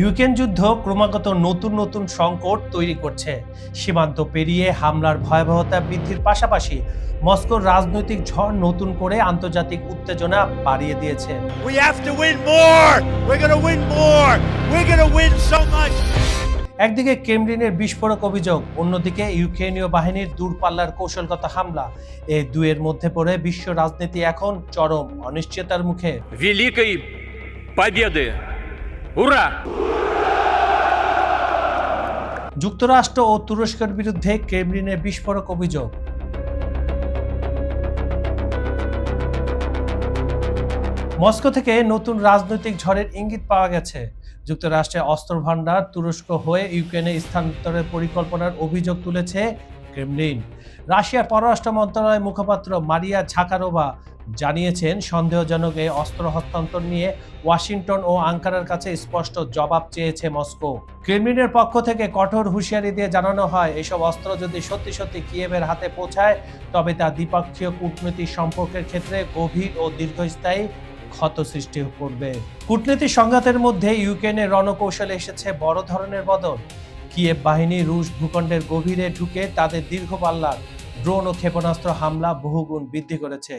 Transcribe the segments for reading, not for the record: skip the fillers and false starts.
Ukraine যুদ্ধ ক্রমাগত নতুন নতুন সংকট তৈরি করছে। সীমান্ত পেরিয়ে হামলার ভয়াবহতা বৃদ্ধির পাশাপাশি মস্কোর রাজনৈতিক ঝড় নতুন করে আন্তর্জাতিক উত্তেজনা বাড়িয়ে দিয়েছে। We have to win more. We're going to win more. We're going to win so much. একদিকে ক্রেমলিনের বিস্ফোরক অভিযোগ, অন্যদিকে ইউক্রেনীয় বাহিনীর দূরপাল্লার কৌশলগত হামলা। এই দুয়ের মধ্যে পড়ে বিশ্ব রাজনীতি এখন চরম অনিশ্চয়তার মুখে। Великой Победы! Ура! যুক্তরাষ্ট্র ও তুরস্কের বিরুদ্ধে ক্রেমলিনের বিস্ফোরক অভিযোগ। মস্কো থেকে নতুন রাজনৈতিক ঝড়ের ইঙ্গিত পাওয়া গেছে। যুক্তরাষ্ট্রের অস্ত্র ভান্ডার তুরস্ক হয়ে ইউক্রেনে স্থানান্তরের পরিকল্পনার অভিযোগ তুলেছে ক্রেমলিন। রাশিয়ার পররাষ্ট্র মন্ত্রণালয়ের মুখপাত্র মারিয়া ঝাকারোভা জানিয়েছেন, সন্দেহজনক এই অস্ত্র হস্তান্তর নিয়ে ওয়াশিংটন ও আঙ্কারার কাছে স্পষ্ট জবাব চেয়েছে মস্কো। ক্রেমলিনের পক্ষ থেকে কঠোর হুঁশিয়ারি দিয়ে জানানো হয়, এসব অস্ত্র যদি সত্যি সত্যি কিয়েভের হাতে পৌঁছায় তবে তা দ্বিপক্ষীয় কূটনৈতিক সম্পর্কের ক্ষেত্রে গভীর ও দীর্ঘস্থায়ী ক্ষত সৃষ্টি করবে। কূটনীতিক সংঘাতের মধ্যে ইউক্রেনের রণকৌশলে এসেছে বড় ধরনের বদল। কিয়েভ বাহিনী রুশ ভূখণ্ডের গভীরে ঢুকে তাদের দীর্ঘ পাল্লার ড্রোন ও ক্ষেপণাস্ত্র হামলা বহুগুণ বৃদ্ধি করেছে।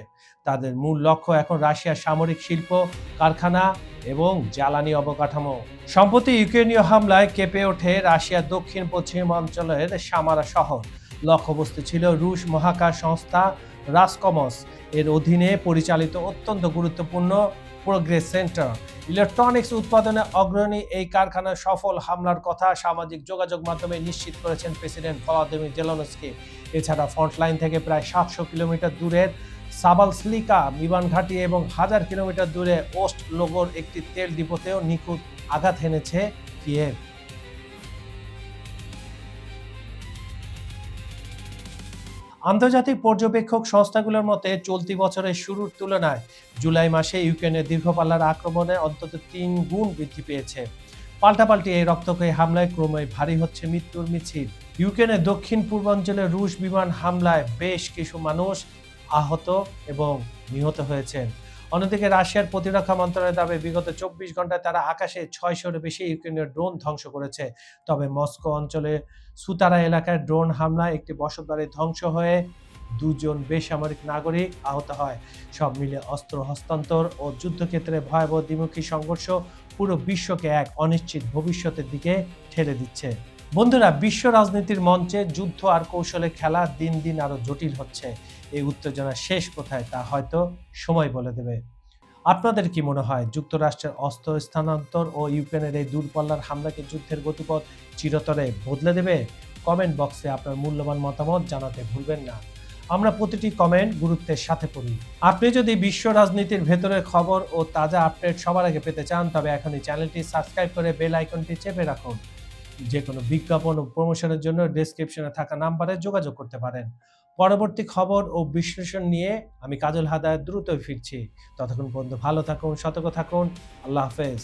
তাদের মূল লক্ষ্য এখন রাশিয়ার সামরিক শিল্প কারখানা এবং জ্বালানি অবকাঠামো। সম্প্রতি ইউক্রেনীয় হামলায় কেঁপে ওঠে রাশিয়ার দক্ষিণ পশ্চিমাঞ্চলের সামারা শহর। লক্ষ্যবস্তু ছিল রুশ মহাকাশ সংস্থা রাসকমস এর অধীনে পরিচালিত অত্যন্ত গুরুত্বপূর্ণ প্রোগ্রেস সেন্টার। ইলেকট্রনিক্স উৎপাদনে অগ্রণী এই কারখানার সফল হামলার কথা সামাজিক যোগাযোগ মাধ্যমে নিশ্চিত করেছেন প্রেসিডেন্ট ভলোদিমির জেলেনস্কি। এছাড়া ফ্রন্টলাইন থেকে প্রায় 700 কিলোমিটার দূরের সাবালসলিকা বিমান ঘাঁটি এবং 1000 কিলোমিটার দূরে ওস্ট লোগোর একটি তেল ডিপোতেও নিখুঁত আঘাত হেনেছে কিয়েভ। আন্তর্জাতিক পর্যবেক্ষক সংস্থাগুলোর মতে চলতি বছরের শুরুর তুলনায় জুলাই মাসে ইউক্রেনের দীর্ঘপাল্লার আক্রমণে অন্তত 3 গুণ বৃদ্ধি পেয়েছে। পাল্টাপাল্টি এই রক্তক্ষয়ী হামলায় ক্রমে ভারী হচ্ছে মৃত্যুর মিছিল। ইউক্রেনের দক্ষিণ পূর্বাঞ্চলে রুশ বিমান হামলায় বেশ কিছু মানুষ আহত এবং নিহত হয়েছেন। অন্যদিকে রাশিয়ার প্রতিরক্ষা মন্ত্রণালয়ের দাবি, বিগত 24 ঘন্টায় তারা আকাশে 600-এর বেশি ইউক্রেনীয় ড্রোন ধ্বংস করেছে। তবে মস্কো অঞ্চলে সুতারা এলাকায় ড্রোন হামলায় একটি বসতবাড়ি ধ্বংস হয়ে 2 জন বেসামরিক নাগরিক আহত হয়। সব মিলে অস্ত্র হস্তান্তর ও যুদ্ধক্ষেত্রে ভয়াবহ দ্বিমুখী সংঘর্ষ পুরো বিশ্বকে এক অনিশ্চিত ভবিষ্যতের দিকে ঠেলে দিচ্ছে। বন্ধুরা, বিশ্ব রাজনীতির মঞ্চে যুদ্ধ আর কৌশলের খেলা দিন দিন আরো জটিল হচ্ছে। এই উত্তেজনা শেষ কোথায় তা হয়তো সময় বলে দেবে। আপনাদের কি মনে হয়, যুক্তরাষ্ট্রের অস্ত্র স্থানান্তর ও ইউক্রেনের এই দূরপাল্লার হামলাকে যুদ্ধের গতিপথ চিরতরে বদলে দেবে? কমেন্ট বক্সে আপনার মূল্যবান মতামত জানাতে ভুলবেন না। আমরা প্রতিটি কমেন্ট গুরুত্বের সাথে পড়ি। আপনি যদি বিশ্ব রাজনীতির ভেতরের খবর ও তাজা আপডেট সবার আগে পেতে চান তবে এখনই চ্যানেলটি সাবস্ক্রাইব করে বেল আইকনটি চেপে রাখুন। যে কোনো বিজ্ঞাপন ও প্রমোশনের জন্য ডেসক্রিপশনে থাকা নাম্বারে যোগাযোগ করতে পারেন। পরবর্তী খবর ও বিশ্লেষণ নিয়ে আমি কাজল হাদায়াত দ্রুতই ফিরছি। ততক্ষণ পর্যন্ত ভালো থাকুন, সতর্ক থাকুন। আল্লাহ হাফেজ।